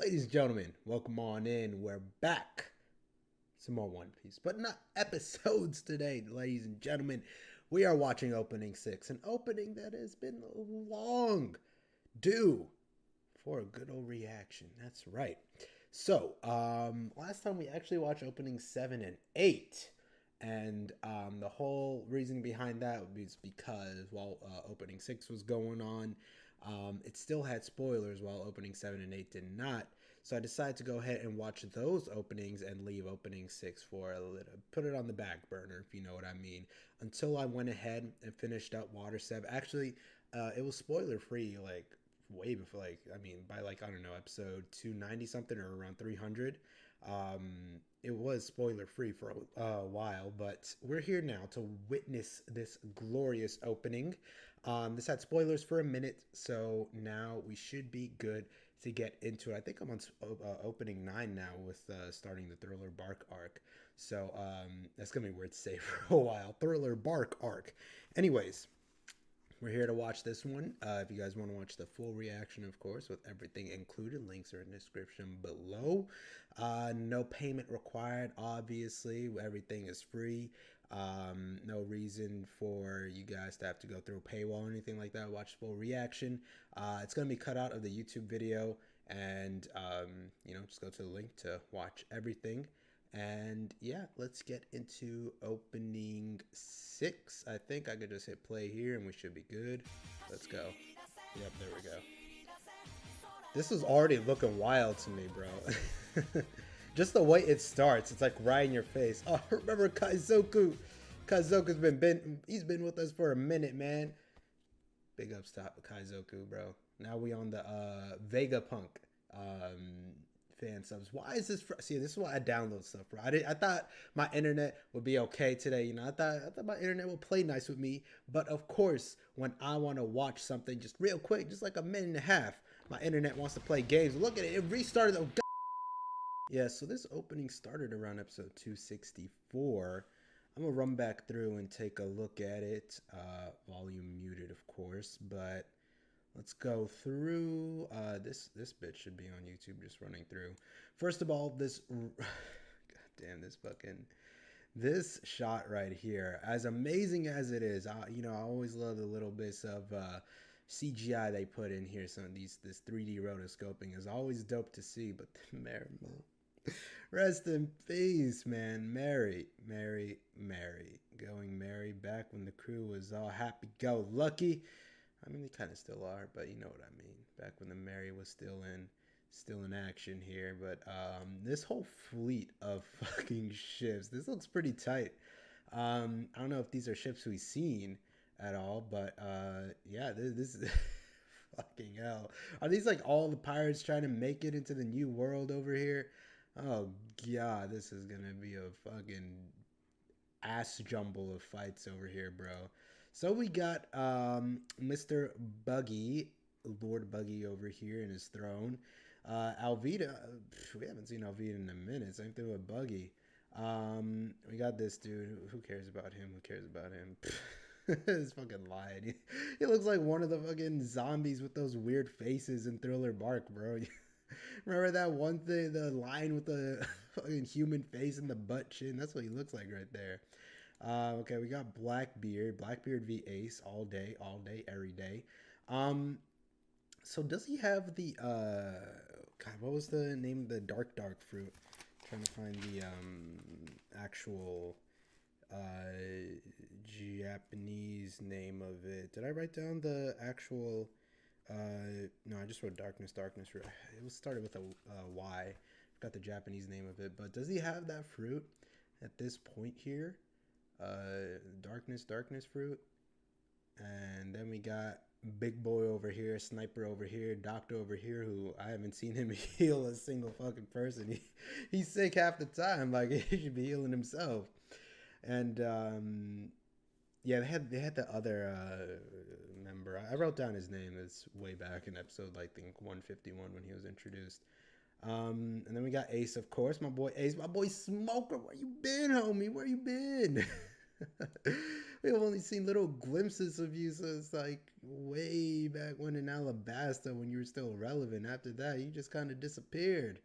Ladies and gentlemen, welcome on in. We're back. Some more One Piece, but not episodes today, ladies and gentlemen. We are watching Opening 6, an opening that has been long due for a good old reaction. That's right. So, last time we actually watched Opening 7 and 8. And the whole reason behind that was because while Opening 6 was going on, it still had spoilers while Opening 7 and 8 did not. So I decided to go ahead and watch those openings and leave Opening 6 for a little, put it on the back burner, if you know what I mean, until I went ahead and finished up Water 7. Actually, it was spoiler free, like, way before, like, I mean, by, like, I don't know, episode 290 something or around 300. It was spoiler free for a while, but we're here now to witness this glorious opening. This had spoilers for a minute, so now we should be good to get into it. I think I'm on opening 9 now with starting the Thriller Bark arc, so that's gonna be weird to say for a while. Thriller Bark arc. Anyways, we're here to watch this one. If you guys want to watch the full reaction, of course, with everything included, links are in the description below. No payment required, obviously. Everything is free. No reason for you guys to have to go through a paywall or anything like that. Watch full reaction. It's going to be cut out of the YouTube video. And, just go to the link to watch everything. And yeah, let's get into opening 6. I think I could just hit play here and we should be good. Let's go. Yep, there we go. This is already looking wild to me, bro. Just the way it starts, it's like right in your face. Oh, remember Kaizoku? He's been with us for a minute, man. Big ups to Kaizoku, bro. Now we on the Vegapunk fan subs. Why is this? See, this is why I download stuff, bro. I thought my internet would be okay today. I thought my internet would play nice with me. But of course, when I want to watch something just real quick, just like a minute and a half, my internet wants to play games. Look at it. It restarted. Oh, God. Yeah, so this opening started around episode 264. I'm going to run back through and take a look at it. Volume muted, of course, but let's go through. This bit should be on YouTube, just running through. First of all, God damn, this shot right here, as amazing as it is, I always love the little bits of CGI they put in here. This 3D rotoscoping is always dope to see. But Mary, rest in peace, man. Mary, going Mary back when the crew was all happy-go-lucky. I mean, they kind of still are, but you know what I mean. Back when the Mary was still in action here. But this whole fleet of fucking ships, this looks pretty tight. I don't know if these are ships we've seen at all, but yeah, this is fucking hell. Are these like all the pirates trying to make it into the new world over here? Oh God, this is gonna be a fucking ass jumble of fights over here, bro. So we got Mr. Buggy, Lord Buggy over here in his throne. Alvida, we haven't seen Alvida in a minute. Same thing with Buggy. We got this dude. Who cares about him? Who cares about him? This fucking lied. He looks like one of the fucking zombies with those weird faces in Thriller Bark, bro. Remember that one thing, the lion with the fucking human face and the butt chin? That's what he looks like right there. Okay, we got Blackbeard v Ace all day, every day. So does he have the God, what was the name of the dark fruit? I'm trying to find the actual Japanese name of it. Did I write down the actual no, I just wrote darkness. It was started with a Y. Forgot the Japanese name of it. But does he have that fruit at this point here? Darkness fruit. And then we got Big Boy over here, Sniper over here, Doctor over here, who I haven't seen him heal a single fucking person. He's sick half the time. Like, he should be healing himself. And yeah, they had the other member. I wrote down his name. It's way back in episode, I think, 151 when he was introduced. And then we got Ace, of course. My boy Ace. My boy Smoker. Where you been, homie? Where you been? We've only seen little glimpses of you since like way back when in Alabasta when you were still relevant. After that, you just kind of disappeared.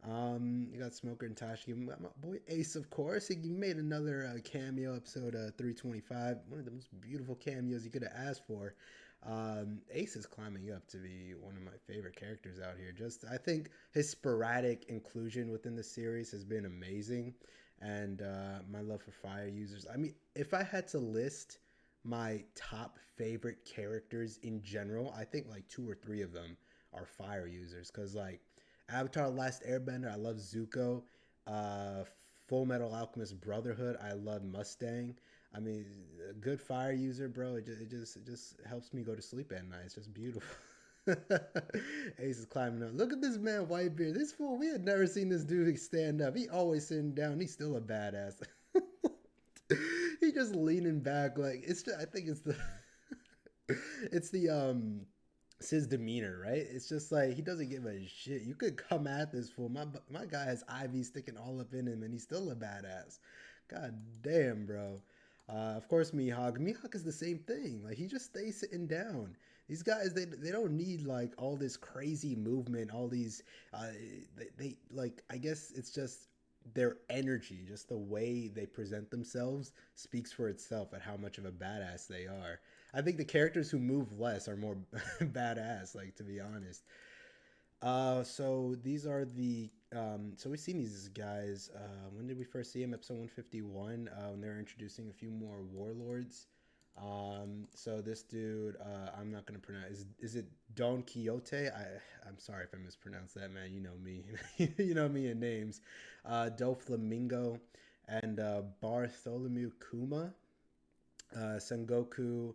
You got Smoker and Tashki. My boy Ace, of course. He made another cameo, episode 325. One of the most beautiful cameos you could have asked for. Ace is climbing up to be one of my favorite characters out here. Just, I think his sporadic inclusion within the series has been amazing. And my love for fire users. I mean, if I had to list my top favorite characters in general, I think like two or three of them are fire users. Because like Avatar: Last Airbender, I love Zuko. Uh, Full Metal Alchemist Brotherhood, I love Mustang. I mean, a good fire user, bro. It just helps me go to sleep at night. It's just beautiful. Ace is climbing up. Look at this man, Whitebeard. This fool, we had never seen this dude stand up. He always sitting down. He's still a badass. He just leaning back like it's. I think it's the. It's his demeanor, right? It's just like he doesn't give a shit. You could come at this fool. My guy has ivy sticking all up in him, and he's still a badass. God damn, bro. Of course, Mihawk. Mihawk is the same thing. Like he just stays sitting down. These guys, they don't need like all this crazy movement, all these. They like. I guess it's just their energy, just the way they present themselves, speaks for itself at how much of a badass they are. I think the characters who move less are more badass, like to be honest. So these are the so we've seen these guys. When did we first see them? Episode 151. When they're introducing a few more warlords. So this dude, I'm not gonna pronounce. Is it Don Quixote? I'm sorry if I mispronounced that, man. You know me. You know me in names. Do Flamingo and Bartholomew Kuma. Sengoku.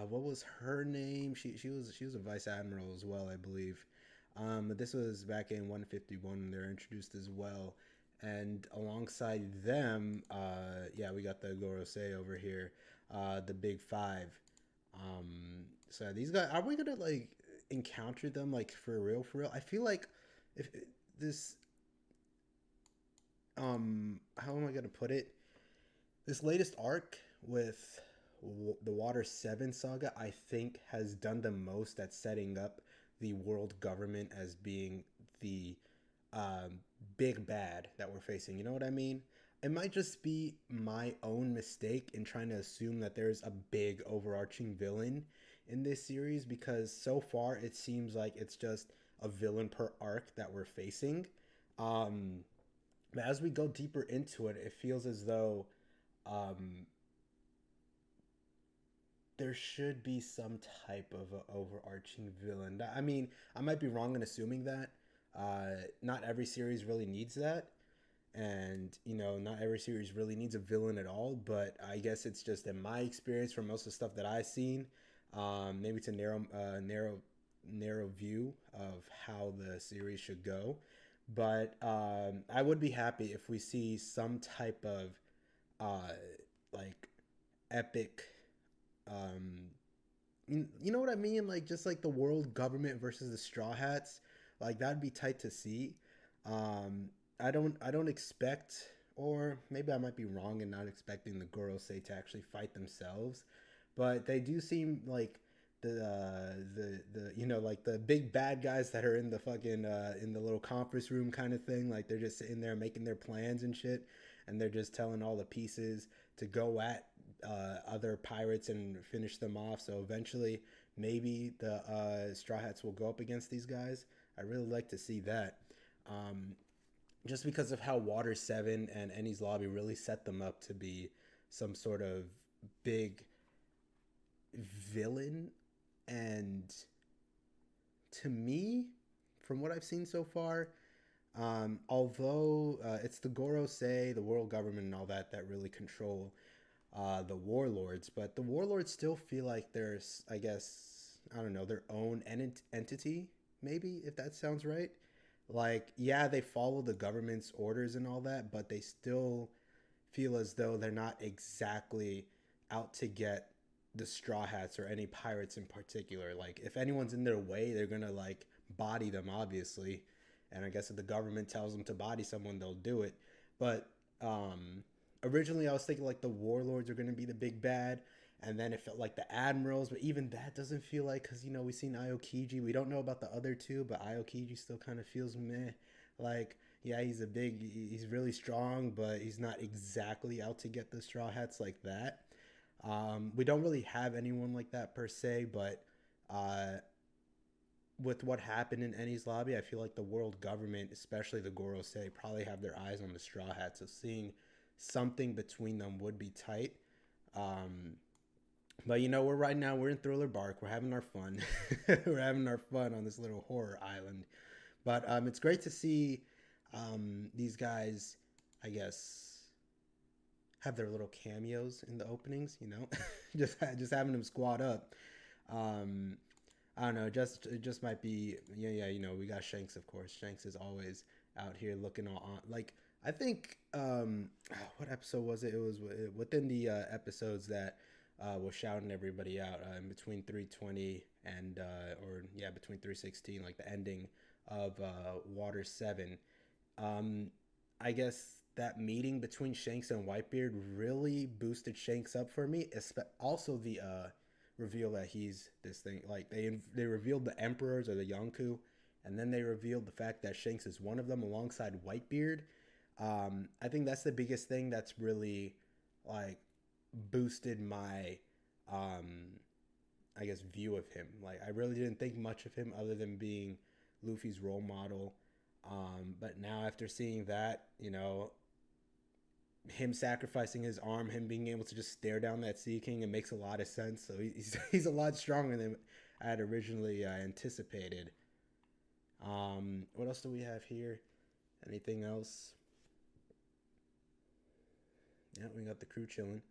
What was her name? She was a vice admiral as well, I believe. But this was back in 151 when they're introduced as well. And alongside them, yeah, we got the Gorosei over here, the Big Five. So these guys, are we gonna like encounter them like for real? For real, I feel like if this, how am I gonna put it? This latest arc with the Water 7 saga, I think, has done the most at setting up the world government as being the big bad that we're facing. You know what I mean? It might just be my own mistake in trying to assume that there's a big overarching villain in this series, because so far it seems like it's just a villain per arc that we're facing. But as we go deeper into it, it feels as though there should be some type of a overarching villain. I mean, I might be wrong in assuming that. Not every series really needs that. And, you know, not every series really needs a villain at all. But I guess it's just in my experience from most of the stuff that I've seen. Maybe it's a narrow view of how the series should go. But I would be happy if we see some type of like epic, you know what I mean? Like just like the world government versus the Straw Hats, like that'd be tight to see. I don't expect, or maybe I might be wrong in not expecting the Gorosei to actually fight themselves, but they do seem like the you know, like the big bad guys that are in the fucking in the little conference room kind of thing. Like they're just sitting there making their plans and shit, and they're just telling all the pieces to go at other pirates and finish them off. So eventually, maybe the Straw Hats will go up against these guys. I really like to see that. Just because of how Water 7 and Enies Lobby really set them up to be some sort of big villain. And to me, from what I've seen so far, although it's the Gorosei, the world government and all that really control the warlords, but the warlords still feel like there's, I guess, I don't know, their own entity, maybe, if that sounds right. Like, yeah, they follow the government's orders and all that, but they still feel as though they're not exactly out to get the Straw Hats or any pirates in particular. Like, if anyone's in their way, they're gonna like body them, obviously. And I guess if the government tells them to body someone, they'll do it. But Originally, I was thinking like the warlords are going to be the big bad, and then it felt like the admirals, but even that doesn't feel like, because we've seen Aokiji. We don't know about the other two, but Aokiji still kind of feels meh. Like, yeah, he's really strong, but he's not exactly out to get the Straw Hats like that. We don't really have anyone like that per se, but uh, with what happened in Eni's lobby, I feel like the world government, especially the Gorosei, probably have their eyes on the Straw Hats. So seeing something between them would be tight. Um, but we're right now we're in Thriller Bark. We're having our fun. We're having our fun on this little horror island. But it's great to see these guys, I guess, have their little cameos in the openings. Just having them squad up. Um, I don't know. It just might be. Yeah. We got Shanks, of course. Shanks is always out here looking all on. Like, I think what episode was it? It was within the episodes that was shouting everybody out in between 320 and between 316, like the ending of Water 7. I guess that meeting between Shanks and Whitebeard really boosted Shanks up for me. Also the reveal that he's this thing. Like they revealed the Emperors or the Yonku, and then they revealed the fact that Shanks is one of them alongside Whitebeard. I think that's the biggest thing that's really like boosted my I guess view of him. Like, I really didn't think much of him other than being Luffy's role model. But now after seeing that, him sacrificing his arm, him being able to just stare down that Sea King, it makes a lot of sense. So he's a lot stronger than I had originally anticipated. What else do we have here? Anything else? Yeah, we got the crew chilling.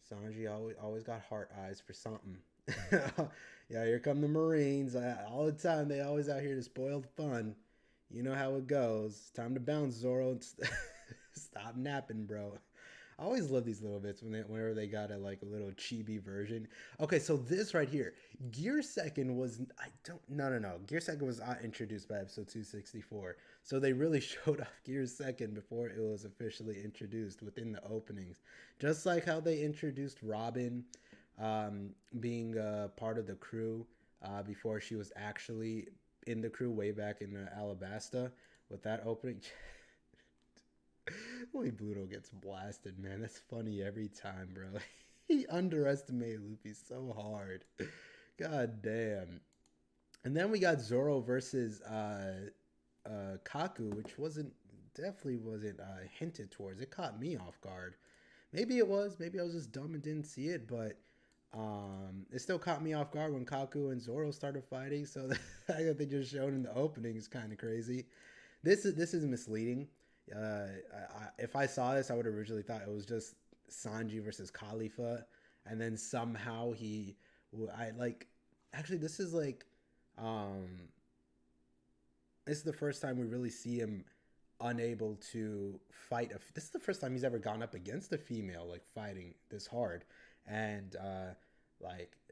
Sanji always got heart eyes for something. Yeah, here come the Marines. All the time, they always out here to spoil the fun. You know how it goes. Time to bounce, Zoro. Stop napping, bro. I always love these little bits whenever they got a little chibi version. Okay, so this right here, Gear Second was no. Gear Second was not introduced by episode 264. So they really showed off Gear Second before it was officially introduced within the openings. Just like how they introduced Robin being part of the crew before she was actually in the crew way back in Alabasta with that opening. Only Bluto gets blasted, man. That's funny every time, bro. He underestimated Luffy so hard. God damn. And then we got Zoro versus Kaku, which definitely wasn't hinted towards. It caught me off guard. Maybe it was. Maybe I was just dumb and didn't see it, but it still caught me off guard when Kaku and Zoro started fighting. So the fact that they just showed in the opening is kind of crazy. This is misleading. If I saw this, I would have originally thought it was just Sanji versus Khalifa, and then somehow actually this is this is the first time we really see him unable to fight this is the first time he's ever gone up against a female, like, fighting this hard. And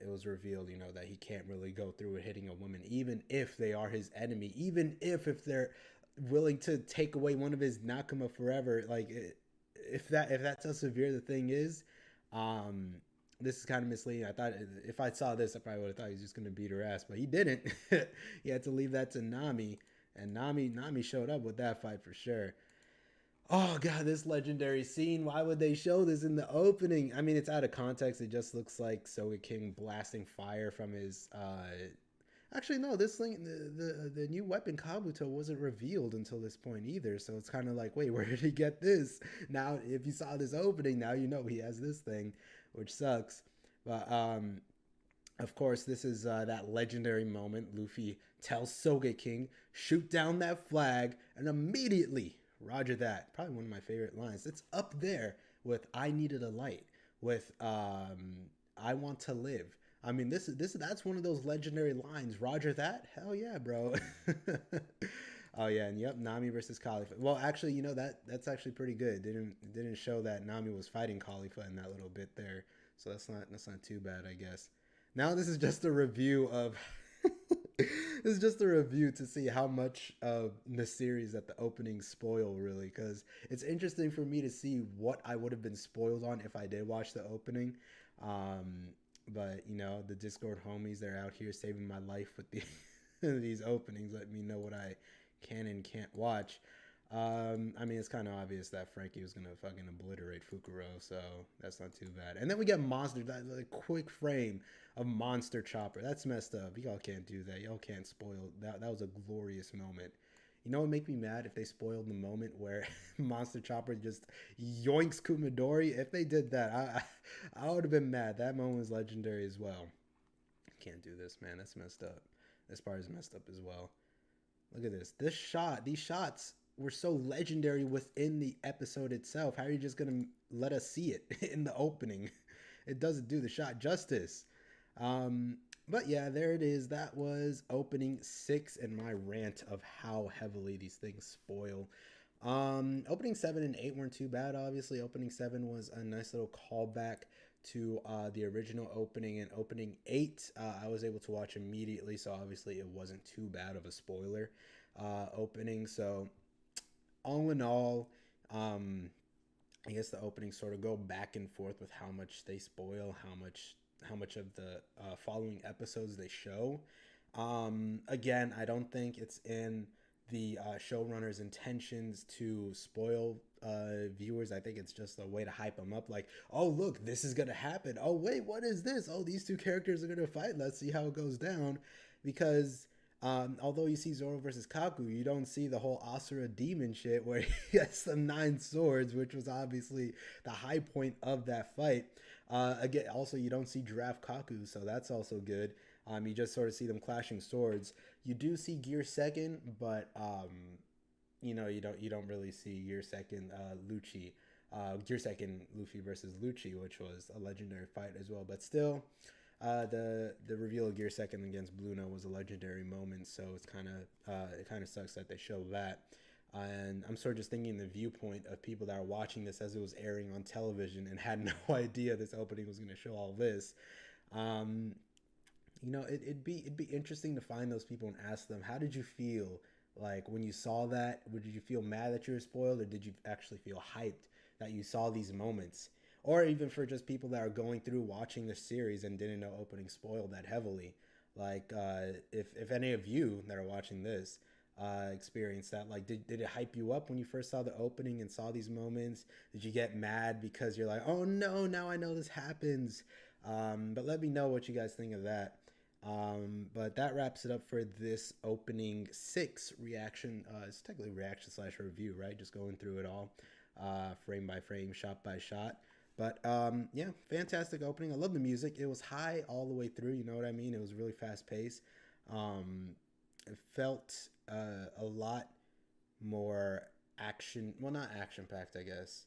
it was revealed, that he can't really go through with hitting a woman, even if they are his enemy, even if they're willing to take away one of his Nakama forever. If that's how severe the thing is, this is kind of misleading. I thought if I saw this, I probably would have thought he was just going to beat her ass, but he didn't. He had to leave that to Nami, and Nami showed up with that fight for sure. Oh god, this legendary scene. Why would they show this in the opening? I mean, it's out of context. It just looks like Soga King blasting fire from his actually, no, this thing, the new weapon Kabuto wasn't revealed until this point either. So it's kind of like, wait, where did he get this? Now, if you saw this opening, now you know he has this thing, which sucks. But of course, this is that legendary moment. Luffy tells Soga King, shoot down that flag, and immediately, roger that. Probably one of my favorite lines. It's up there with I needed a light, with I want to live. I mean, that's one of those legendary lines. Roger that? Hell yeah, bro. Oh yeah, and yep, Nami versus Khalifa. Well, actually, that's actually pretty good. Didn't show that Nami was fighting Khalifa in that little bit there, so that's not too bad, I guess. Now this is just a review of It's just a review to see how much of the series that the openings spoil, really, because it's interesting for me to see what I would have been spoiled on if I did watch the opening. Um, but you know, the Discord homies, they're out here saving my life with these openings, letting me know what I can and can't watch. I mean, it's kind of obvious that Frankie was gonna fucking obliterate Fukuro, so that's not too bad. And then we get Monster, that like quick frame of Monster Chopper. That's messed up. Y'all can't do that. Y'all can't spoil that. That was a glorious moment. You know what would make me mad if they spoiled the moment where Monster Chopper just yoinks Kumadori? If they did that, I would have been mad. That moment was legendary as well. Can't do this, man. That's messed up. This part is messed up as well. Look at this. This shot, these shots were so legendary within the episode itself. How are you just gonna let us see it in the opening? It doesn't do the shot justice. But yeah, there it is. That was opening 6 and my rant of how heavily these things spoil. Opening 7 and 8 weren't too bad, obviously. Opening 7 was a nice little callback to the original opening, and opening 8 I was able to watch immediately, so obviously it wasn't too bad of a spoiler opening. So all in all, I guess the openings sort of go back and forth with how much they spoil, how much of the following episodes they show. Again, I don't think it's in the showrunner's intentions to spoil viewers. I think it's just a way to hype them up. Like, oh, look, this is going to happen. Oh, wait, what is this? Oh, these two characters are going to fight. Let's see how it goes down. Because although you see Zoro versus Kaku, you don't see the whole Asura demon shit where he has the 9 swords, which was obviously the high point of that fight. Again, also, you don't see Giraffe Kaku, so that's also good. You just sort of see them clashing swords. You do see Gear Second, but you know, you don't really see Gear Second Lucci. Gear Second Luffy versus Lucci, which was a legendary fight as well. But still, the reveal of Gear Second against Bluno was a legendary moment. So it's it kind of sucks that they show that. And I'm sort of just thinking the viewpoint of people that are watching this as it was airing on television and had no idea this opening was going to show all this. You know, it'd be interesting to find those people and ask them, how did you feel like when you saw that? Did you feel mad that you were spoiled, or did you actually feel hyped that you saw these moments? Or even for just people that are going through watching the series and didn't know opening spoiled that heavily. Like, if any of you that are watching this experienced that, like, did it hype you up when you first saw the opening and saw these moments? Did you get mad because you're like, oh no, now I know this happens? But let me know what you guys think of that. But that wraps it up for this opening 6 reaction. It's technically reaction / review, right? Just going through it all, frame by frame, shot by shot. But yeah, fantastic opening. I love the music. It was high all the way through. You know what I mean? It was really fast paced. It felt a lot more action. Well, not action packed, I guess.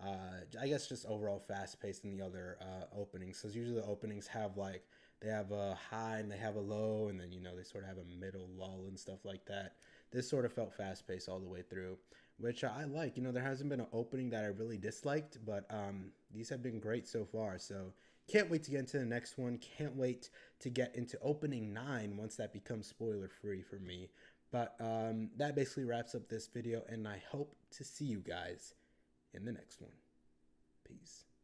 I guess just overall fast paced than the other openings. Because usually the openings have like, they have a high and they have a low, and then, you know, they sort of have a middle lull and stuff like that. This sort of felt fast paced all the way through, which I like. You know, there hasn't been an opening that I really disliked, but these have been great so far. So can't wait to get into the next one. Can't wait to get into opening 9 once that becomes spoiler free for me. But that basically wraps up this video, and I hope to see you guys in the next one. Peace.